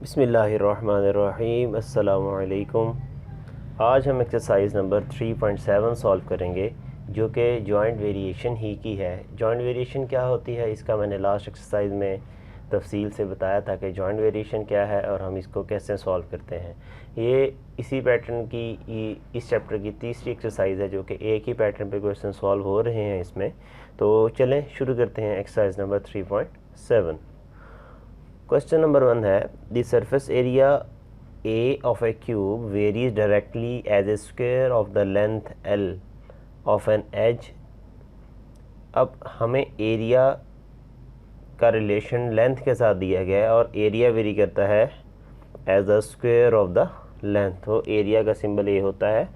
बिस्मिल्लाहिर्रहमानिर्रहीम। अस्सलामु अलैकुम। आज हम एक्सरसाइज नंबर 3.7 सॉल्व करेंगे जो कि जॉइंट वेरिएशन ही की है। जॉइंट वेरिएशन क्या होती है इसका मैंने लास्ट एक्सरसाइज में तफसील से बताया था कि जॉइंट वेरिएशन क्या है और हम इसको कैसे सॉल्व करते हैं। ये इसी पैटर्न की इस चैप्टर की तीसरी एक्सरसाइज है जो कि एक ही पैटर्न पे क्वेश्चन सॉल्व हो रहे हैं इसमें। तो चलें शुरू करते हैं एक्सरसाइज नंबर 3.7। क्वेश्चन नंबर 1 है the surface area A of a cube varies directly as a square of the length L of an edge. अब हमें एरिया का रिलेशन लेंथ के साथ दिया गया है और एरिया वेरी करता है as the square of the length. तो एरिया का सिंबल ए होता है,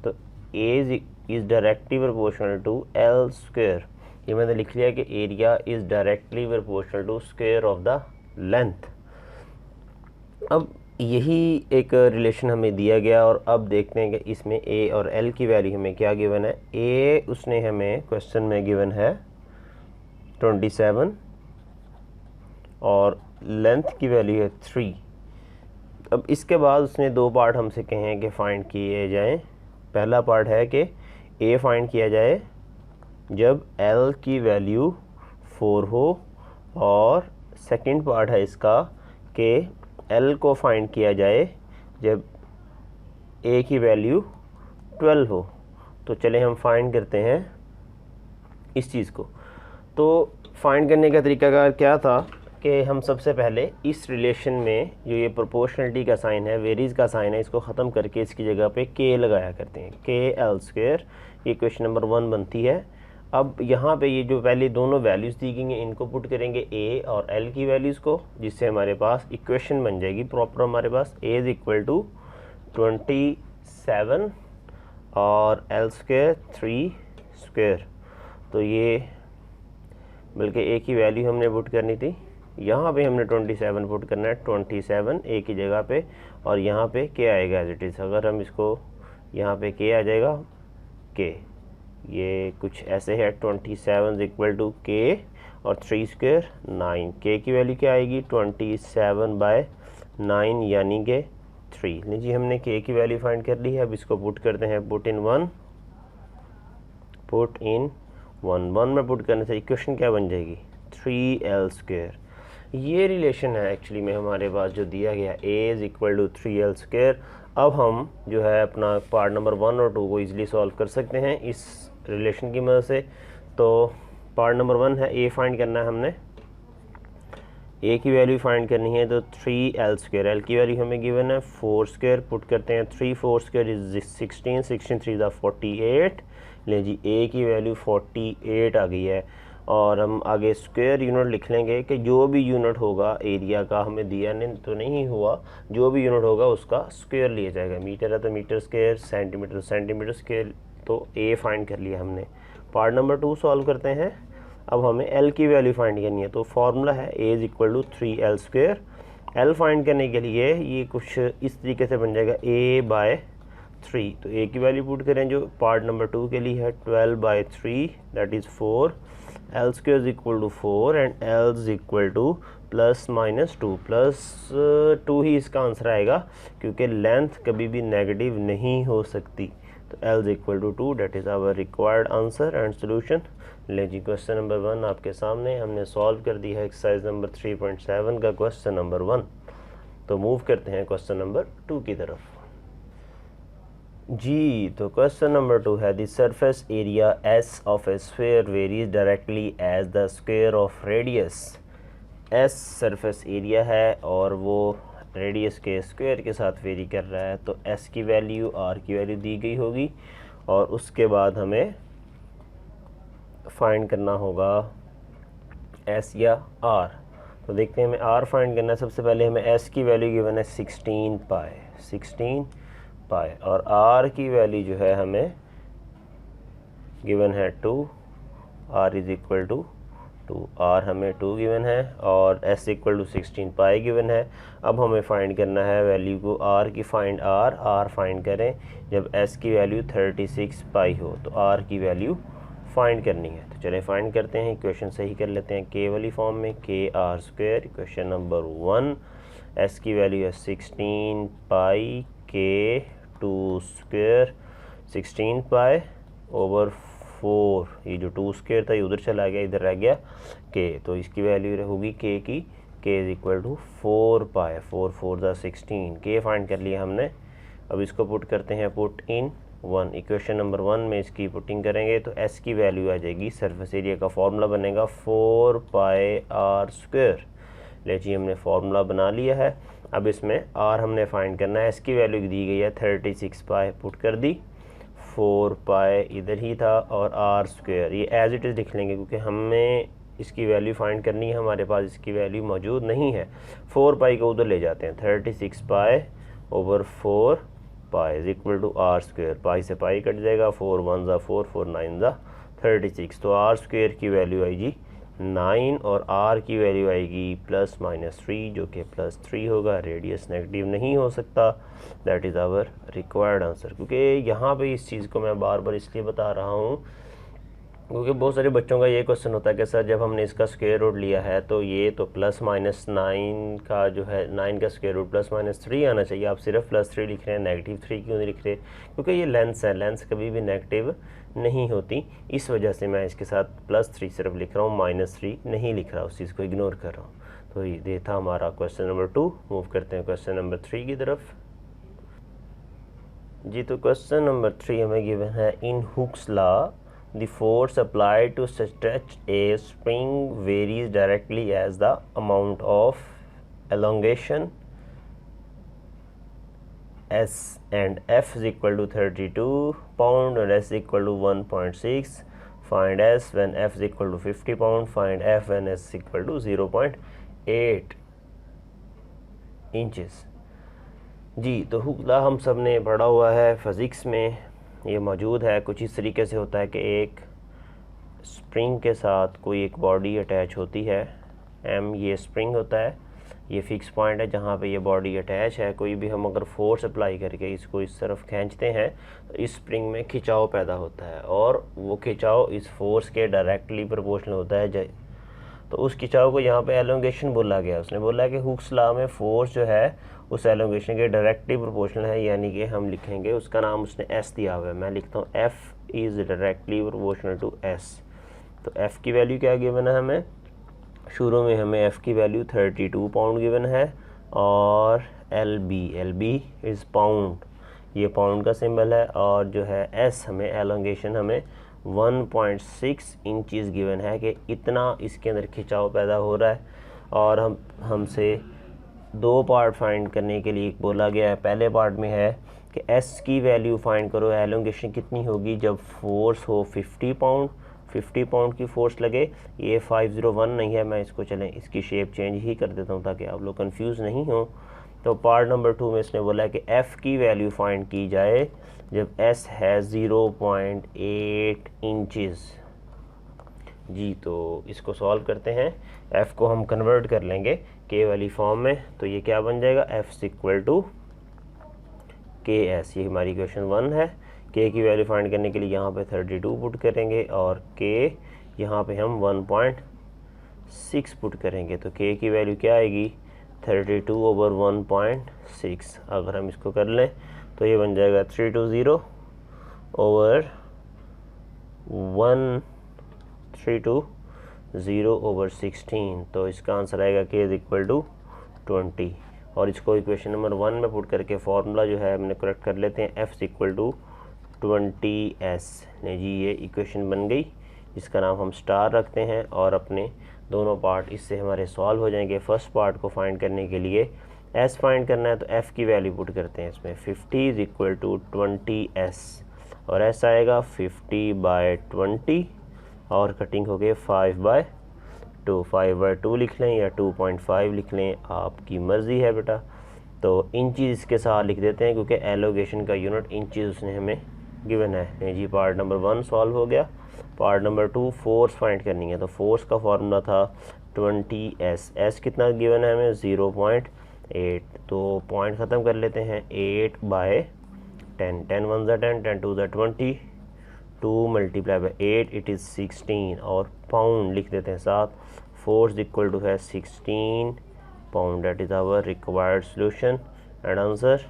तो A is directly proportional to L square. ये मैंने लिख लिया कि area is directly proportional to square of the length. अब यही एक रिलेशन हमें दिया गया और अब देखते हैं कि इसमें ए और एल की वैल्यू हमें क्या गिवन है। ए उसने हमें क्वेश्चन में गिवन है 27 और लेंथ की वैल्यू है 3। अब इसके बाद उसने दो पार्ट हमसे कहे हैं कि फाइंड किए जाएं। पहला पार्ट है कि ए फाइंड किया जाए जब एल की वैल्यू 4 हो, और सेकंड पार्ट है इसका कि एल को फाइंड किया जाए जब ए की वैल्यू 12 हो। तो चले हम फाइंड करते हैं इस चीज़ को। तो फाइंड करने का तरीकाकार क्या था कि हम सबसे पहले इस रिलेशन में जो ये प्रोपोर्शनलिटी का साइन है, वेरीज का साइन है, इसको ख़त्म करके इसकी जगह पे के लगाया करते हैं, के एल स्क्वायर। ये क्वेश्चन नंबर 1 बनती है। अब यहाँ पे ये जो पहले दोनों वैल्यूज़ दी गई हैं इनको पुट करेंगे ए और एल की वैल्यूज़ को, जिससे हमारे पास इक्वेशन बन जाएगी प्रॉपर। हमारे पास ए इज़ इक्वल टू 27 और एल स्क्वायर 3 स्क्वायर। तो ये बल्कि ए की वैल्यू हमने पुट करनी थी, यहाँ पे हमने 27 पुट करना है, 27 ए की जगह पे, और यहाँ पे के आएगा एज इट इज़। अगर हम इसको यहाँ पे के आ जाएगा के, ये कुछ ऐसे है 27 इक्वल टू के और 3 स्क्वायर 9। के की वैल्यू क्या आएगी 27/9 यानी कि 3। लीजिए हमने के की वैल्यू फाइंड कर ली है। अब इसको पुट करते हैं, पुट इन 1 में पुट करने से इक्वेशन क्या बन जाएगी 3l स्क्वायर। ये रिलेशन है एक्चुअली में हमारे पास जो दिया गया a is equal to 3l square. अब हम जो है अपना पार्ट नंबर 1 और 2 को इजीली सॉल्व कर सकते हैं इस रिलेशन की मदद से। तो पार्ट नंबर 1 है ए फाइंड करना है हमने, ए की वैल्यू फाइंड करनी है। तो 3l स्क्वायर, एल की वैल्यू हमें गिवन है 4 स्क्वायर, पुट करते हैं 3 4 स्क्वायर इज 16, 16 3 ज़ा 48। ले जी ए की वैल्यू 48 आ गई है। और हम आगे स्क्वायर यूनिट लिख लेंगे कि जो भी यूनिट होगा एरिया का, हमें दिया नहीं तो नहीं हुआ, जो भी यूनिट होगा उसका स्क्वायर लिया जाएगा। मीटर है तो मीटर स्क्वायर, सेंटीमीटर तो सेंटीमीटर स्क्वायर। तो ए फाइंड कर लिया हमने। पार्ट नंबर 2 सॉल्व करते हैं। अब हमें एल की वैल्यू फाइंड करनी है। तो फॉर्मूला है A is equal to 3l square. L find करने के लिए ये कुछ इस तरीके से बन जाएगा a/3। तो ए की वैल्यू पुट करें जो पार्ट नंबर 2 के लिए है 12/3 that is 4। L square is equal to 4 and L is equal to +-2 +2 ही इसका आंसर आएगा क्योंकि लेंथ कभी भी नेगेटिव नहीं हो सकती। तो L is equal to 2 that is our required answer and solution. ले जी क्वेश्चन नंबर 1 आपके सामने हमने सॉल्व कर दिया है एक्सरसाइज नंबर 3.7 का क्वेश्चन नंबर 1। तो मूव करते हैं क्वेश्चन नंबर 2 की तरफ जी। तो क्वेश्चन नंबर 2 है the surface area S of a sphere varies directly as the square of radius. S surface area है और वो रेडियस के स्क्वायर के साथ वेरी कर रहा है। तो एस की वैल्यू आर की वैल्यू दी गई होगी और उसके बाद हमें फाइंड करना होगा एस या आर। तो देखते हैं हमें आर फाइंड करना है। सबसे पहले हमें एस की वैल्यू गिवन है 16 पाई और आर की वैल्यू जो है हमें गिवन है 2। R is equal to 2, R हमें 2 गिवन है और S equal to 16 pi given है। अब हमें फाइंड करना है वैल्यू को आर की, फाइंड आर फाइंड करें जब एस की वैल्यू 36 पाई हो। तो आर की वैल्यू फाइंड करनी है। तो चलें फाइंड करते हैं, इक्वेशन सही कर लेते हैं के वाली फॉर्म में, K R square equation number 1 S की वैल्यू है 16 पाई के 2 स्क्वायर, 16 पाई ओवर 4, ये जो 2 स्क्वायर था ये उधर चला गया, इधर रह गया के, तो इसकी वैल्यू होगी के की, के इज इक्वल टू 4 पाई, 4 4 ज़ा 16, के फाइंड कर लिया हमने। अब इसको पुट करते हैं, पुट इन 1, इक्वेशन नंबर 1 में इसकी पुटिंग करेंगे तो एस की वैल्यू आ जाएगी, सरफेस एरिया का फॉर्मूला बनेगा 4 पाई आर स्क्वायर। ले जी हमने फॉर्मूला बना लिया है। अब इसमें आर हमने फाइंड करना है, एस की वैल्यू दी गई है 36 पाई, पुट कर दी, 4 पाई इधर ही था और आर स्क्वायर ये एज इट इज़ लिख लेंगे क्योंकि हमें इसकी वैल्यू फाइंड करनी है, हमारे पास इसकी वैल्यू मौजूद नहीं है। 4 पाई को उधर ले जाते हैं, 36 pi over 4 pi is equal to r square, pi से पाई कट जाएगा, 4 1 ज़ा 4, 4 9 ज़ा 36, तो आर स्क्वायर की वैल्यू आएगी 9 और आर की वैल्यू आएगी ±3 जो कि +3 होगा, रेडियस नेगेटिव नहीं हो सकता। That is our required answer. क्योंकि यहाँ पे इस चीज़ को मैं बार बार इसलिए बता रहा हूँ क्योंकि बहुत सारे बच्चों का ये क्वेश्चन होता है कि सर जब हमने इसका स्क्वायर रूट लिया है तो ये तो ±9 का जो है 9 का स्क्वायर रूट ±3 आना चाहिए, आप सिर्फ +3 लिख रहे हैं, -3 क्यों नहीं लिख रहे? क्योंकि ये लेंस है, लेंस कभी भी नेगेटिव नहीं होती, इस वजह से मैं इसके साथ +3 सिर्फ लिख रहा हूँ, -3 नहीं लिख रहा, उस चीज़ को इग्नोर कर रहा हूँ। तो ये था हमारा क्वेश्चन नंबर 2। मूव करते हैं क्वेश्चन नंबर 3 की तरफ। जी तो क्वेश्चन नंबर 3 हमें गिवन है, in Hooke's law the force applied to stretch a spring varies directly as the amount of elongation S and F is equal to 32 pound and S is equal to 1.6. Find S when F is equal to 50 pound. Find F when S is equal to 0.8 inches. जी तो Hooke law हम सब ने पढ़ा हुआ है physics में, ये मौजूद है। कुछ इस तरीके से होता है कि एक स्प्रिंग के साथ कोई एक बॉडी अटैच होती है, एम ये स्प्रिंग होता है, ये फिक्स पॉइंट है जहाँ पे ये बॉडी अटैच है। कोई भी हम अगर फोर्स अप्लाई करके इसको इस तरफ खींचते हैं तो इस स्प्रिंग में खिंचाव पैदा होता है और वो खिंचाव इस फोर्स के डायरेक्टली प्रोपोर्शनल होता है। तो उस खिंचाव को यहाँ पे एलोंगेशन बोला गया। उसने बोला कि हुक्स लॉ में फोर्स जो है उस एलोंगेशन के डायरेक्टली प्रोपोर्शनल है, यानी कि हम लिखेंगे उसका नाम उसने एस दिया हुआ है, मैं लिखता हूँ F is directly proportional to S. तो एफ़ की वैल्यू क्या गिवन है हमें? शुरू में हमें एफ़ की वैल्यू 32 पाउंड गिवन है और एल बी इज़ पाउंड, ये पाउंड का सिंबल है, और जो है एस हमें एलोंगेशन हमें 1.6 इंचज़ गिवन है कि इतना इसके अंदर खिंचाव पैदा हो रहा है। और हमसे दो पार्ट फाइंड करने के लिए बोला गया है। पहले पार्ट में है कि एस की वैल्यू फाइंड करो, एलोंगेशन कितनी होगी जब फोर्स हो 50 पाउंड, 50 पाउंड की फोर्स लगे। ये 501 नहीं है, मैं इसको चलें इसकी शेप चेंज ही कर देता हूँ ताकि आप लोग कंफ्यूज नहीं हो। तो पार्ट नंबर 2 में इसने बोला है कि एफ़ की वैल्यू फाइंड की जाए जब एस है 0.8 इंचज़। जी तो इसको सॉल्व करते हैं, एफ़ को हम कन्वर्ट कर लेंगे के वाली फॉर्म में, तो ये क्या बन जाएगा, एफ इक्वल टू के एस। ये हमारी क्वेश्चन 1 है। के की वैल्यू फाइंड करने के लिए यहाँ पे 32 पुट करेंगे और के यहाँ पे हम 1.6 पुट करेंगे, तो के की वैल्यू क्या आएगी, 32 ओवर 1.6। अगर हम इसको कर लें तो ये बन जाएगा 320 ओवर 1320 ओवर 16। तो इसका आंसर आएगा के इज इक्वल टू 20। और इसको इक्वेशन नंबर 1 में पुट करके फॉर्मूला जो है हमने करेक्ट कर लेते हैं, एफ इक्वल टू 20s। नहीं जी ये इक्वेशन बन गई, इसका नाम हम स्टार रखते हैं और अपने दोनों पार्ट इससे हमारे सॉल्व हो जाएंगे। फर्स्ट पार्ट को फाइंड करने के लिए एस फाइंड करना है तो एफ़ की वैल्यू पुट करते हैं इसमें, 50 इज इक्वल टू 20s और एस आएगा 50/20 और कटिंग हो गई 5/2। 5/2 लिख लें या 2.5 लिख लें, आपकी मर्ज़ी है बेटा। तो इंचज़ इसके साथ लिख देते हैं क्योंकि एलोगेशन का यूनिट इंचज़ उसने हमें गिवन है। नहीं जी पार्ट नंबर 1 सॉल्व हो गया। पार्ट नंबर 2 फोर्स फाइंड करनी है, तो फोर्स का फॉर्मूला था 20s। एस कितना गिवन है हमें, 0.8। तो पॉइंट ख़त्म कर लेते हैं, 8/10, 10 1 ज़ा 10, 10 2 ज़ा 20, 2 मल्टीप्लाई बाई 8 इट इज़ 16 और पाउंड लिख देते हैं साथ। फोर्स इक्वल टू है 16 pound. That is our required solution and answer.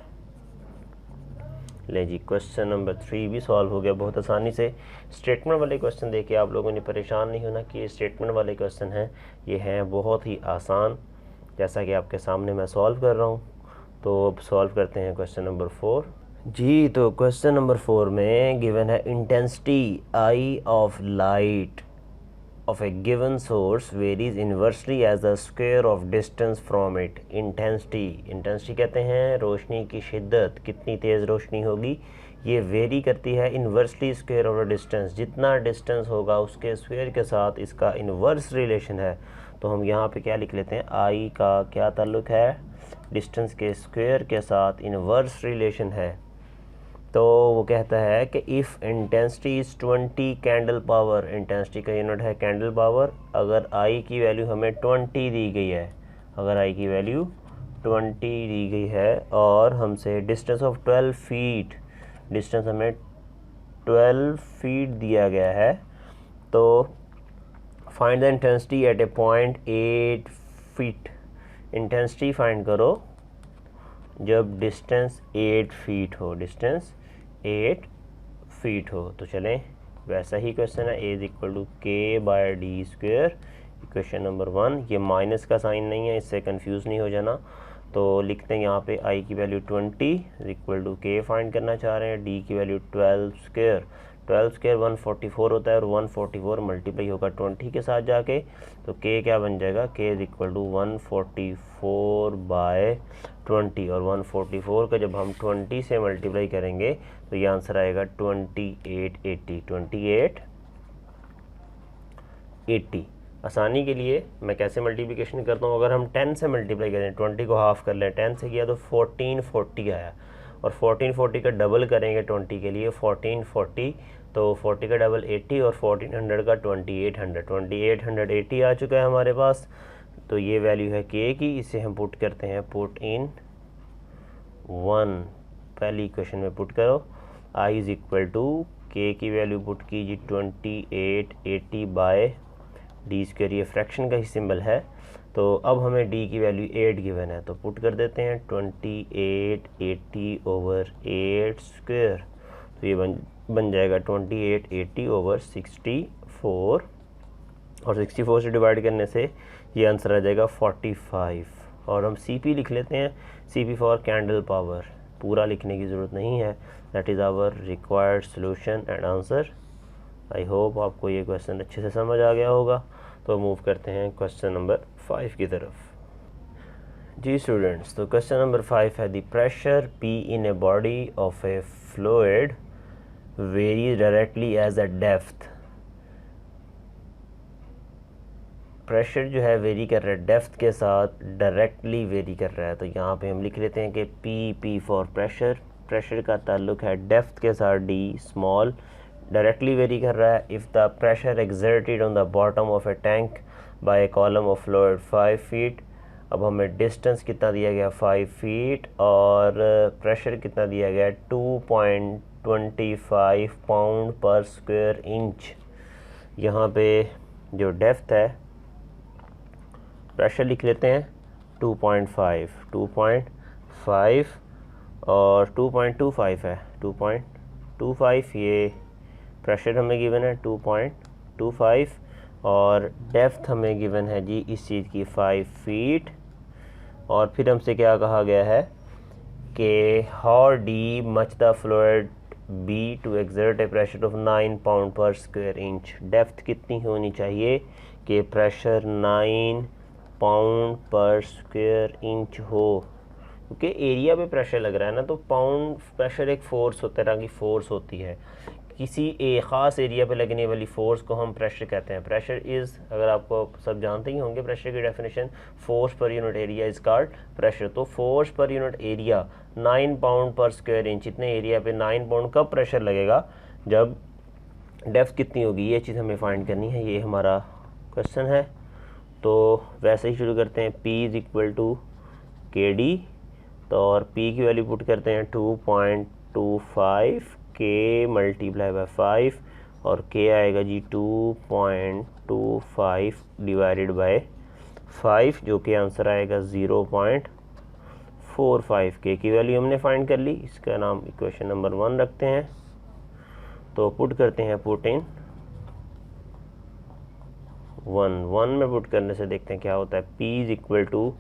ले जी, क्वेश्चन नंबर 3 भी सॉल्व हो गया बहुत आसानी से। स्टेटमेंट वाले क्वेश्चन देख के आप लोगों ने परेशान नहीं होना कि ये स्टेटमेंट वाले क्वेश्चन हैं, ये हैं बहुत ही आसान, जैसा कि आपके सामने मैं सॉल्व कर रहा हूँ। तो अब सॉल्व करते हैं क्वेश्चन नंबर 4 जी। तो क्वेश्चन नंबर 4 में गिवन है intensity I of light of a given source varies inversely as the square of distance from it। Intensity कहते हैं रोशनी की शिद्दत, कितनी तेज़ रोशनी होगी, ये वेरी करती है inversely square of the distance, जितना डिस्टेंस होगा उसके स्क्वायर के साथ इसका इन्वर्स रिलेशन है। तो हम यहाँ पे क्या लिख लेते हैं, आई का क्या ताल्लुक है, डिस्टेंस के स्क्वायर के साथ इन्वर्स रिलेशन है। तो वो कहता है कि if intensity is 20 candle power, intensity का यूनिट है कैंडल पावर, अगर आई की वैल्यू हमें 20 दी गई है, अगर आई की वैल्यू 20 दी गई है और हमसे डिस्टेंस ऑफ 12 फीट, डिस्टेंस हमें 12 फीट दिया गया है, तो find the intensity at a point 8 feet. Intensity find करो जब डिस्टेंस 8 फीट हो, डिस्टेंस 8 फीट हो। तो चलें, वैसा ही क्वेश्चन है, A is equal to K by D square, question number 1। ये माइनस का साइन नहीं है, इससे कंफ्यूज नहीं हो जाना। तो लिखते हैं यहाँ पे आई की वैल्यू 20 इज इक्वल टू के फाइंड करना चाह रहे हैं, डी की वैल्यू 12 स्क्वेयर, 12 स्क्वेयर 144 होता है और 144 मल्टीप्लाई होगा 20 के साथ जाके, तो के क्या बन जाएगा, के इज इक्वल टू 144 बाय 20, और 144 का जब हम 20 से मल्टीप्लाई करेंगे तो ये आंसर आएगा 2880। आसानी के लिए मैं कैसे मल्टीप्लिकेशन करता हूँ, अगर हम 10 से मल्टीप्लाई करें, 20 को हाफ कर लें, 10 से किया तो 1440 आया, और 1440 का डबल करेंगे 20 के लिए 1440, तो 40 का डबल 80 और 1400 का 2880 आ चुका है हमारे पास। तो ये वैल्यू है के की, इसे हम पुट करते हैं, पुट इन 1, पहली इक्वेशन में पुट करो, आई इज इक्वल टू के की वैल्यू पुट कीजिए 2880 बाय डी स्क्वायर, ये फ्रैक्शन का ही सिंबल है। तो अब हमें डी की वैल्यू 8 गिवन है, तो पुट कर देते हैं 2880 ओवर 8 स्क्वायर, तो ये बन जाएगा 2880 ओवर 64, और 64 से डिवाइड करने से ये आंसर आ जाएगा 45। और हम सी पी लिख लेते हैं, C P for candle power, पूरा लिखने की ज़रूरत नहीं है। That is our required solution and answer. I hope आपको ये क्वेश्चन अच्छे से समझ आ गया होगा। तो मूव करते हैं क्वेश्चन नंबर 5 की तरफ जी स्टूडेंट्स। तो क्वेश्चन नंबर 5 है, the pressure P in a body of a fluid varies directly as a depth. Pressure जो है वेरी कर रहा है डेप्थ के साथ, डायरेक्टली वेरी कर रहा है। तो यहाँ पे हम लिख लेते हैं कि पी फॉर प्रेशर, प्रेशर का ताल्लुक है डेप्थ के साथ, डी स्मॉल, डायरेक्टली वेरी कर रहा है। If the pressure exerted on the bottom of A tank bye A column of fluid 5 feet. अब हमें डिस्टेंस कितना दिया गया 5 फीट, और प्रेशर कितना दिया गया 2.25 पाउंड पर स्क्वायर इंच। यहाँ पे जो डेप्थ है, प्रेशर लिख लेते हैं 2.5 और 2.25 है, 2.25 ये प्रेशर हमें गिवन है 2.25, और डेप्थ हमें गिवन है जी इस चीज़ की 5 फीट। और फिर हमसे क्या कहा गया है कि how D much the fluid be to exert a pressure of 9 pound per square inch. Depth कितनी होनी चाहिए कि pressure 9 pound per square inch हो, क्योंकि एरिया पे प्रेशर लग रहा है ना, तो पाउंड प्रेशर एक फोर्स होता है, तरह की फोर्स होती है, किसी एक ख़ास एरिया पे लगने वाली फोर्स को हम प्रेशर कहते हैं। प्रेशर इज़, अगर आपको सब जानते ही होंगे प्रेशर की definition, force per unit area is called pressure. तो force per unit area 9 pound per square inch, इतने एरिया पे 9 पाउंड कब प्रेशर लगेगा, जब डेप्थ कितनी होगी, ये चीज़ हमें फाइंड करनी है, ये हमारा क्वेश्चन है। तो वैसे ही शुरू करते हैं, P इज़ इक्वल टू के डी, तो और P की वैल्यू पुट करते हैं 2.25 K मल्टीप्लाई बाय 5, और K आएगा जी 2.25 डिवाइडेड बाय 5 जो कि आंसर आएगा 0.45। के की वैल्यू हमने फाइंड कर ली, इसका नाम इक्वेशन नंबर 1 रखते हैं। तो पुट करते हैं, पुट इन 1 में पुट करने से देखते हैं क्या होता है। P इज इक्वल टू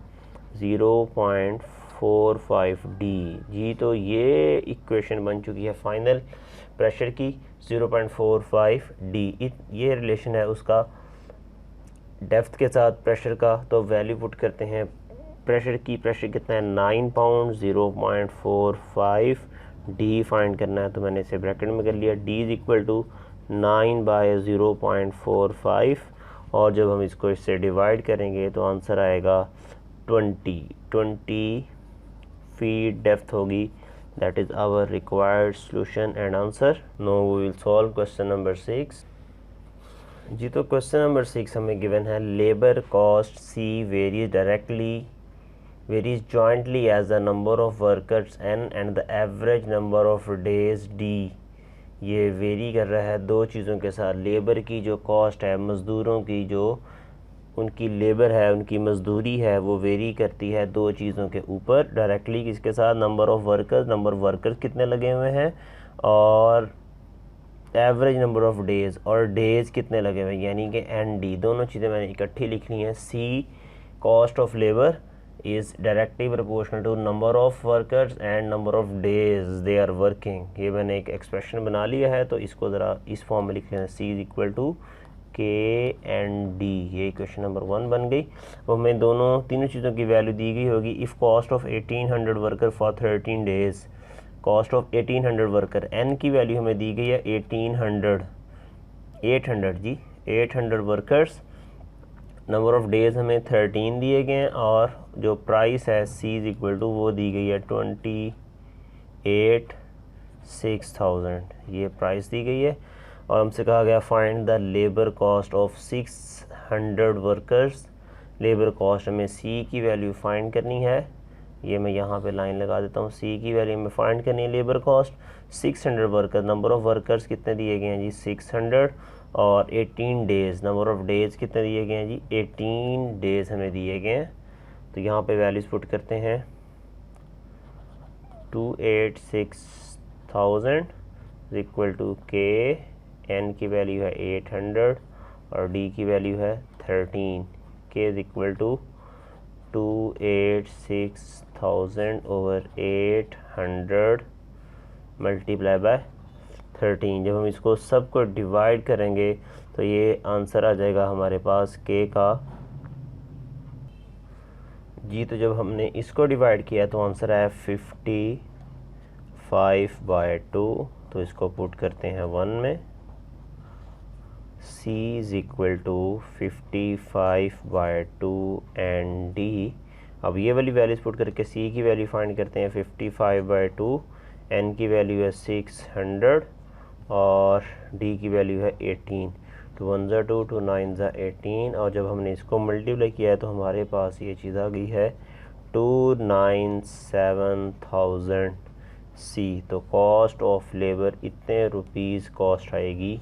0.45 जी। तो ये इक्वेशन बन चुकी है फाइनल प्रेशर की 0.45 डी। ये रिलेशन है उसका डेप्थ के साथ प्रेशर का। तो वैल्यू पुट करते हैं प्रेशर की। प्रेशर कितना है 9 पाउंड, 0.45 डी फाइंड करना है। तो मैंने इसे ब्रैकेट में कर लिया। डी इज इक्वल टू 9/0.45 और जब हम इसको इससे डिवाइड करेंगे तो आंसर आएगा 20 फीट डेप्थ होगी। That is our required solution and answer. Now we will solve question number 6 जी। तो क्वेश्चन नंबर 6 हमें गिवन है labour cost C varies jointly as the number of workers n and the average number of days d। ये vary कर रहा है दो चीज़ों के साथ। लेबर की जो कॉस्ट है, मज़दूरों की जो उनकी लेबर है, उनकी मज़दूरी है, वो वेरी करती है दो चीज़ों के ऊपर डायरेक्टली। किसके साथ? नंबर ऑफ़ वर्कर्स कितने लगे हुए हैं, और एवरेज नंबर ऑफ़ डेज़, और डेज़ कितने लगे हुए हैं, यानी कि एन डी। दोनों चीज़ें मैंने इकट्ठी लिखनी है। C cost of labour is directly proportional to number of workers and number of days they are working। ये मैंने एक एक्सप्रेशन बना लिया है, तो इसको ज़रा इस फॉर्म में लिख लें। C इज इक्वल टू के एंड डी। ये क्वेश्चन नंबर 1 बन गई। वो हमें तीनों चीज़ों की वैल्यू दी गई होगी। If cost of 1800 worker for 13 days, cost of 1800 worker, n की वैल्यू हमें दी गई है 800 जी, 800 वर्कर्स। नंबर ऑफ़ डेज़ हमें 13 दिए गए हैं, और जो प्राइस है C इज इक्वल टू वो दी गई है 28,600। ये प्राइस दी गई है, और हमसे कहा गया find the labour cost of 600 workers. Labour cost हमें C की वैल्यू फाइंड करनी है। ये मैं यहाँ पे लाइन लगा देता हूँ। C की वैल्यू हमें फाइंड करनी है labour cost. 600 worker, number of workers कितने दिए गए हैं जी 600, और 18 डेज़, नंबर ऑफ़ डेज़ कितने दिए गए हैं जी 18 डेज़ हमें दिए गए हैं। तो यहाँ पे वैल्यूज़ पुट करते हैं। 28,600 is equal to K, N की वैल्यू है 800 और डी की वैल्यू है 13। K is equal to 28,600 over 800 multiply by 13। जब हम इसको सबको डिवाइड करेंगे तो ये आंसर आ जाएगा हमारे पास के का जी। तो जब हमने इसको डिवाइड किया तो आंसर आया 55/2। तो इसको पुट करते हैं 1 में। C is equal to 55/2 and D। अब ये वाली वैल्यूज पुट करके C की वैल्यू फाइंड करते हैं। 55/2, N की वैल्यू है 600 और D की वैल्यू है 18। 2 1 2, 2 9 18, और जब हमने इसको मल्टीप्लाई किया है तो हमारे पास ये चीज़ आ गई है 297,000 C। तो कॉस्ट ऑफ लेबर इतने रुपीज़ कॉस्ट आएगी।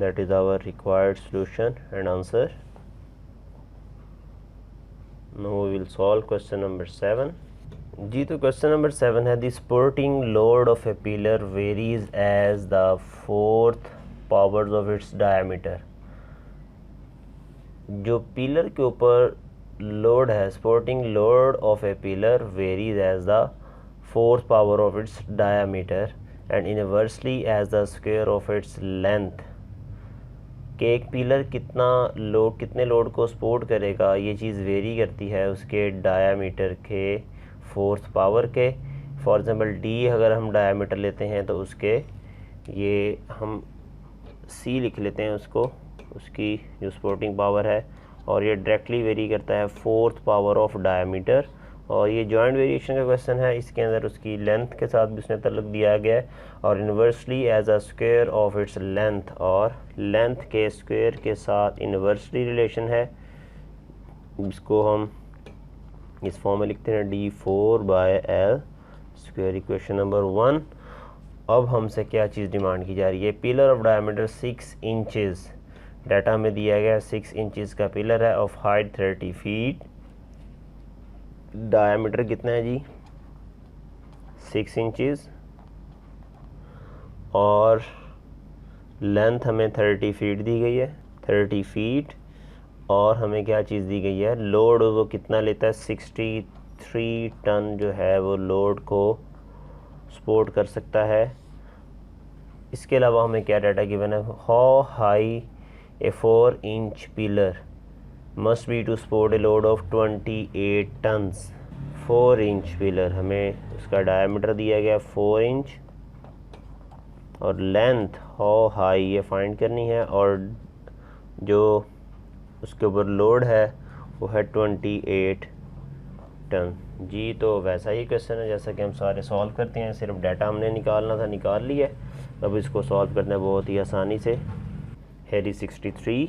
That is our required solution and answer. Now we will solve question number 7 जी। तो क्वेश्चन नंबर 7 है the supporting load of a pillar varies as the 4th powers of its diameter. जो pillar के ऊपर load है, supporting load of a pillar varies as the 4th power of its diameter and inversely as the square of its length. कि एक pillar कितने load को support करेगा, ये चीज़ वेरी करती है उसके डायमीटर के 4th पावर के। फॉर एग्ज़ाम्पल डी अगर हम डायमीटर लेते हैं तो उसके ये हम सी लिख लेते हैं उसकी जो सपोर्टिंग पावर है, और ये डायरेक्टली वेरी करता है 4th पावर ऑफ डायमीटर। और ये जॉइंट वेरिएशन का क्वेश्चन है, इसके अंदर उसकी लेंथ के साथ भी उसने तल्लुक दिया गया है, और inversely as a square of its length, और लेंथ के स्क्वायर के साथ इन्वर्सली रिलेशन है। इसको हम इस फॉर्म में लिखते हैं D4/L स्क्वायर, इक्वेशन नंबर 1। अब हमसे क्या चीज़ डिमांड की जा रही है? Pillar of diameter 6 inches data हमें दिया गया 6 इंचज़ का पिलर है ऑफ हाइट 30 फीट, डायमीटर कितना है जी 6 इंचज़, और लेंथ हमें 30 फीट दी गई है, 30 फीट, और हमें क्या चीज़ दी गई है, लोड वो कितना लेता है 63 टन जो है वो लोड को सपोर्ट कर सकता है। इसके अलावा हमें क्या डाटा गिवन है, how high a 4 inch pillar must be to support a load of 28 tons. 4 inch pillar, हमें उसका डायमीटर दिया गया 4 इंच, और लेंथ हाउ हाई ये फाइंड करनी है, और जो उसके ऊपर लोड है वो है 28 टन जी। तो वैसा ही क्वेश्चन है जैसा कि हम सारे सॉल्व करते हैं, सिर्फ डाटा हमने निकालना था, निकाल लिया। अब इसको सॉल्व करना है बहुत ही आसानी से। हेयर इज 63,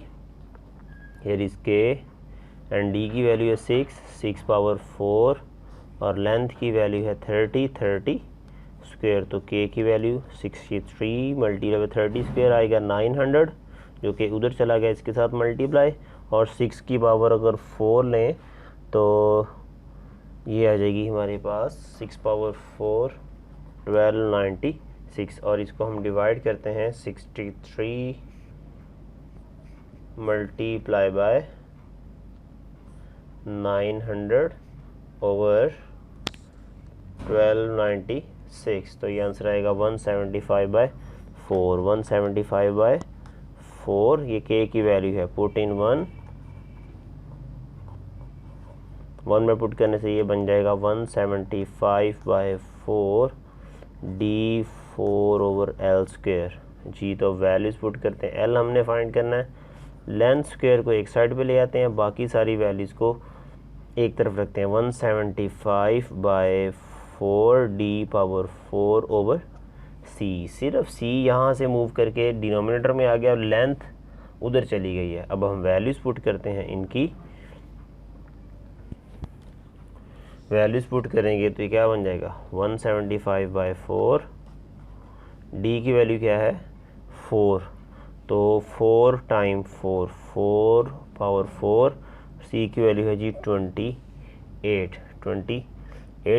हेयर इज के, एंड डी की वैल्यू है 6 पावर 4, और लेंथ की वैल्यू है 30 स्क्वायर, तो के की वैल्यू 63 मल्टीप्लाई बाई 30 स्क्वायर आएगा 900, जो कि उधर चला गया इसके साथ मल्टीप्लाई, और 6 की पावर अगर 4 लें तो ये आ जाएगी हमारे पास 6 पावर 4 1296, और इसको हम डिवाइड करते हैं 63 मल्टीप्लाई बाय 900 ओवर 1296, तो ये आंसर आएगा 175/4। 175/4 ये के की वैल्यू है, पुट इन 1 में पुट करने से ये बन जाएगा 175/4 d4/L² जी। तो वैल्यूज़ पुट करते हैं, L हमने फाइंड करना है, लेंथ स्क्वायर को एक साइड पे ले आते हैं, बाकी सारी वैल्यूज़ को एक तरफ रखते हैं। 175/4 d⁴/c, सिर्फ c यहाँ से मूव करके डिनोमिनेटर में आ गया और लेंथ उधर चली गई है। अब हम वैल्यूज़ पुट करते हैं, इनकी वैल्यूज़ पुट करेंगे तो ये क्या बन जाएगा 175/4, डी की वैल्यू क्या है 4, तो 4 टाइम 4 पावर 4, सी की वैल्यू है जी 28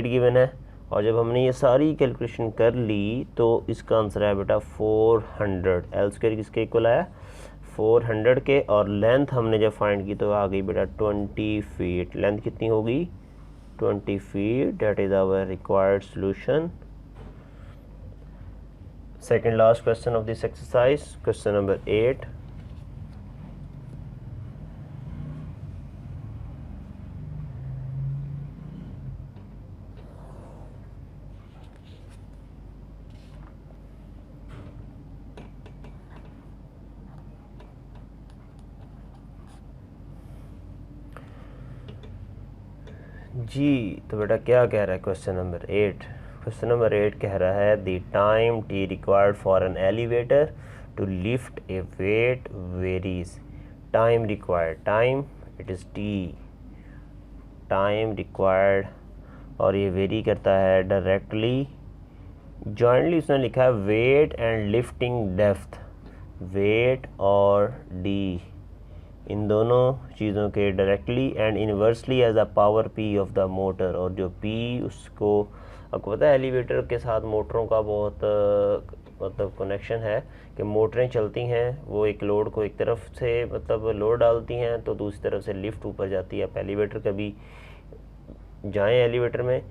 गिवन है। और जब हमने ये सारी कैलकुलेशन कर ली तो इसका आंसर है बेटा 400। L² किसके इक्वल आया 400 के, और लेंथ हमने जब फाइंड की तो आ गई बेटा 20 फीट। लेंथ कितनी होगी 20 feet, that is our required solution. Second last question of this exercise, question number 8. जी तो बेटा क्या कह रहा है क्वेश्चन नंबर 8। क्वेश्चन नंबर 8 कह रहा है the time T required for an elevator to lift a weight varies. Time required, time it is T, time required, और ये वेरी करता है डायरेक्टली जॉइंटली। उसने लिखा है weight and lifting depth, weight और डी इन दोनों चीज़ों के directly and inversely as a power P of the motor. और जो पी उसको आपको पता है एलिवेटर के साथ मोटरों का बहुत मतलब कनेक्शन है कि मोटरें चलती हैं, वो एक लोड को एक तरफ से मतलब लोड डालती हैं तो दूसरी तरफ से लिफ्ट ऊपर जाती है। आप एलिवेटर कभी जाएं एलिवेटर में,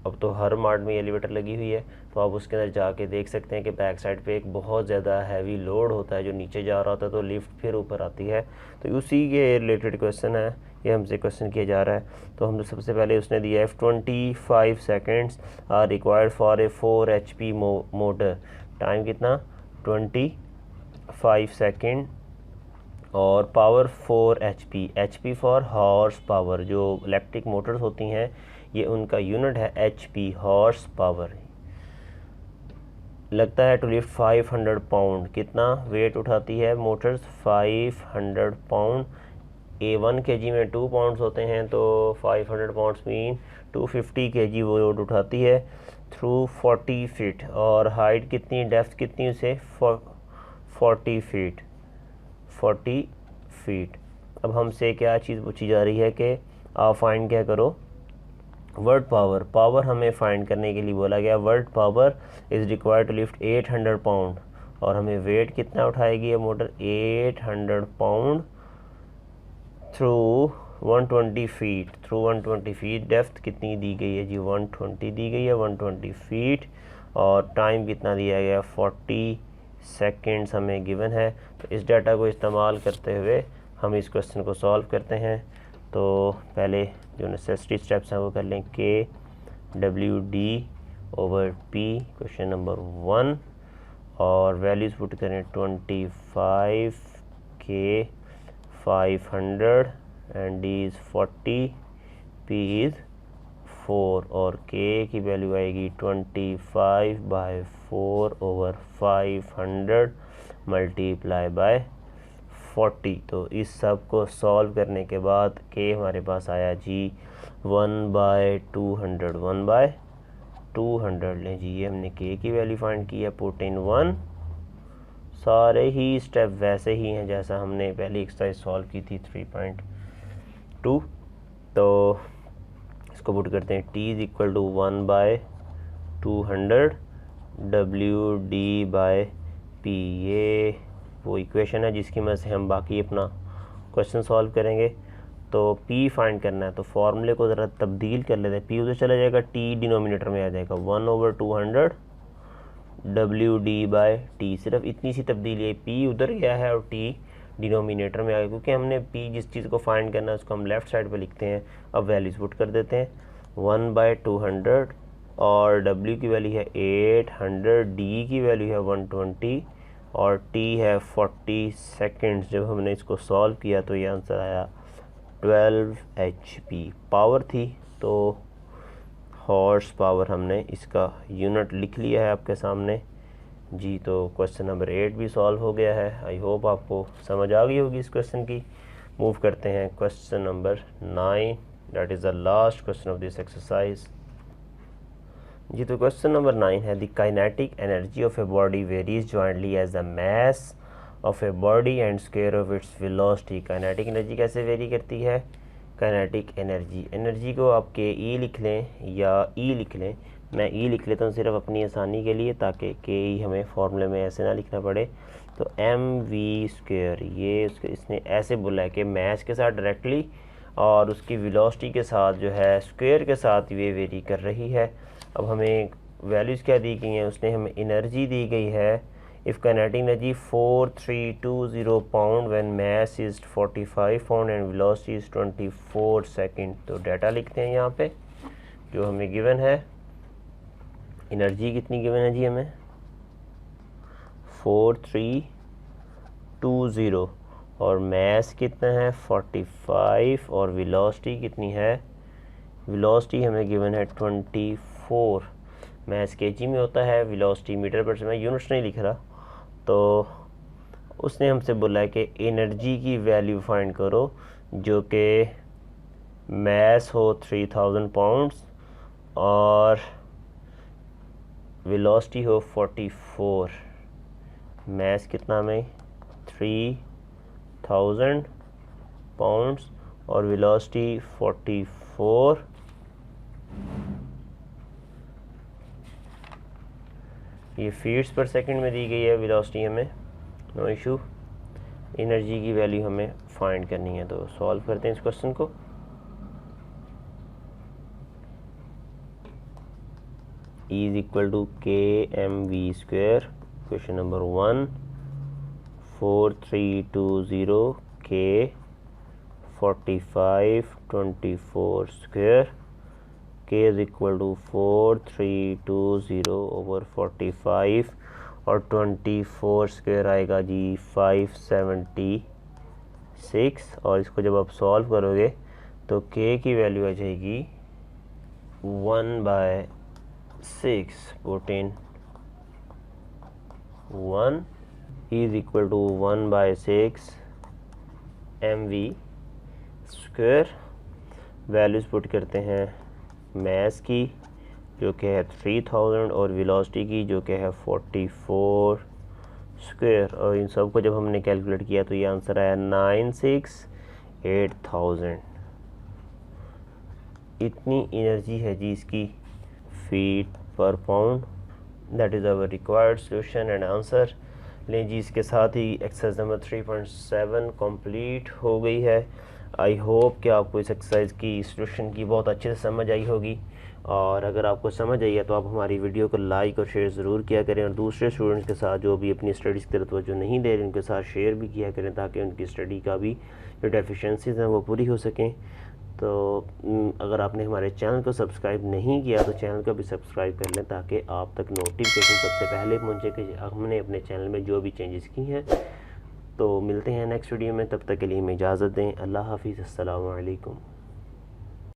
अब तो हर मार्ट में एलिवेटर लगी हुई है, तो आप उसके अंदर जाके देख सकते हैं कि बैक साइड पे एक बहुत ज़्यादा हैवी लोड होता है जो नीचे जा रहा होता है, तो लिफ्ट फिर ऊपर आती है। तो उसी के रिलेटेड क्वेश्चन है, ये हमसे क्वेश्चन किया जा रहा है। तो हम सबसे पहले उसने दिया है 25 seconds are required for a 4 HP motor. Time कितना 25 सेकेंड, और power 4 HP, HP for horse power. जो इलेक्ट्रिक मोटर्स होती हैं ये उनका यूनिट है HP, हॉर्स पावर। लगता है टू लिफ्ट 500 पाउंड, कितना वेट उठाती है मोटर्स 500 पाउंड। A1 kg में 2 पाउंड्स होते हैं, तो 500 पाउंड्स मीन 250 kg वो लोड उठाती है थ्रू 40 फीट। और हाइट कितनी, डेप्थ कितनी उसे 40 फीट, 40 फीट। अब हमसे क्या चीज़ पूछी जा रही है कि आप फाइंड क्या करो, वर्ड पावर। पावर हमें फाइंड करने के लिए बोला गया what power is required to lift 800 pound, और हमें वेट कितना उठाएगी ये motor, 800 pound through 120 feet, through 120 feet. Depth कितनी दी गई है जी, 120 दी गई है, 120 फीट। और टाइम कितना दिया गया, 40 सेकेंड्स हमें गिवन है। तो इस डाटा को इस्तेमाल करते हुए हम इस क्वेश्चन को सॉल्व करते हैं। तो पहले जो नेसेसरी स्टेप्स हैं वो कर लें, KWD/P क्वेश्चन नंबर 1, और वैल्यूज़ पुट करें 25, K 500 and D is 40, P is 4, और K की वैल्यू आएगी 25/4/500 मल्टीप्लाई बाय 40। तो इस सब को सॉल्व करने के बाद K हमारे पास आया जी 1/200, 1/200 लें जी। ये हमने K की वैल्यू फाइंड की है, पुट इन 1। सारे ही स्टेप वैसे ही हैं जैसा हमने पहली एक्सरसाइज सॉल्व की थी 3.2। तो इसको पुट करते हैं, T is equal to 1/200 WD/P। ये वो इक्वेशन है जिसकी मदद से हम बाकी अपना क्वेश्चन सॉल्व करेंगे। तो P फाइंड करना है, तो फॉर्मूले को ज़रा तब्दील कर लेते हैं। P उधर चला जाएगा, T डिनोमिनेटर में आ जाएगा, 1/200 WD/T। सिर्फ इतनी सी तब्दीली है, P उधर गया है और T डिनोमिनेटर में आ गया, क्योंकि हमने P जिस चीज़ को फाइंड करना है उसको हम लेफ़्ट साइड पे लिखते हैं। अब वैल्यूज़ पुट कर देते हैं, 1/200 और W की वैल्यू है 800, D की वैल्यू है 120 और T है 40 सेकेंड्स। जब हमने इसको सॉल्व किया तो ये आंसर आया 12 HP। पावर थी तो हॉर्स पावर हमने इसका यूनिट लिख लिया है आपके सामने जी। तो क्वेश्चन नंबर 8 भी सॉल्व हो गया है। आई होप आपको समझ आ गई होगी इस क्वेश्चन की। मूव करते हैं question number 9, that is the last question of this exercise जी। तो क्वेश्चन नंबर 9 है, the kinetic energy of a body varies jointly as the mass of a body and square of its velocity. Kinetic energy कैसे vary करती है, kinetic energy को आप के ई लिख लें या ई लिख लें। मैं ई लिख लेता हूँ सिर्फ अपनी आसानी के लिए, ताकि के ई हमें फॉर्मूले में ऐसे ना लिखना पड़े। तो mv², ये इसने ऐसे बोला है कि मैस के साथ डायरेक्टली और उसकी वेलोसिटी के साथ जो है स्क्वायर के साथ ये वेरी कर रही है। अब हमें वैल्यूज़ क्या दी गई हैं, उसने हमें एनर्जी दी गई है, if kinetic energy 4320 pound when mass is 45 pound and velocity is 24 second. तो डाटा लिखते हैं यहाँ पे जो हमें गिवन है। एनर्जी कितनी गिवन है जी हमें, 4320, और मास कितना है 45, और वेलोसिटी कितनी है, वेलोसिटी हमें गिवन है 24। मास केजी में होता है, वेलोसिटी मीटर पर सेकंड, मैं यूनिट्स नहीं लिख रहा। तो उसने हमसे बोला है कि एनर्जी की वैल्यू फाइंड करो जो कि मास हो 3000 पाउंड्स और वेलोसिटी हो 44। मास कितना में 3000 पाउंड्स और वेलोसिटी 44। ये फीट्स पर सेकंड में दी गई है वेलोसिटी हमें, नो इशू। एनर्जी की वैल्यू हमें फाइंड करनी है, तो सॉल्व करते हैं इस क्वेश्चन को। E is equal to kmv², question number 1, 4320 k 45 24 square, k is equal to 4320/45 और 24 स्क्वायर आएगा जी 576। और इसको जब आप सॉल्व करोगे तो k की वैल्यू आ जाएगी 1/6, put in 1 is equal to 1/6 mv²। Values put करते हैं मास की जो कि है 3000 और वेलोसिटी की जो कि है 44 स्क्वायर, और इन सब को जब हमने कैलकुलेट किया तो ये आंसर आया 968,000। इतनी एनर्जी है जी इसकी फीट पर pound. That is our required solution and answer. लें जी, इसके साथ ही एक्सरसाइज नंबर 3.7 कंप्लीट हो गई है। आई होप कि आपको इस एक्सरसाइज की सोल्यूशन की बहुत अच्छे से समझ आई होगी, और अगर आपको समझ आई है तो आप हमारी वीडियो को लाइक और शेयर ज़रूर किया करें, और दूसरे स्टूडेंट्स के साथ जो भी अपनी स्टडीज़ की तरफ तवज्जो नहीं दे रहे उनके साथ शेयर भी किया करें, ताकि उनकी स्टडी का भी जो डेफिशिएंसीज़ हैं वो पूरी हो सकें। तो अगर आपने हमारे चैनल को सब्सक्राइब नहीं किया तो चैनल को भी सब्सक्राइब कर लें, ताकि आप तक नोटिफिकेशन सबसे पहले पहुंचे कि हमने अपने चैनल में जो भी चेंजेस की हैं। तो मिलते हैं नेक्स्ट वीडियो में, तब तक के लिए हमें इजाज़त दें। अल्लाह हाफिज़, अस्सलामु अलैकुम।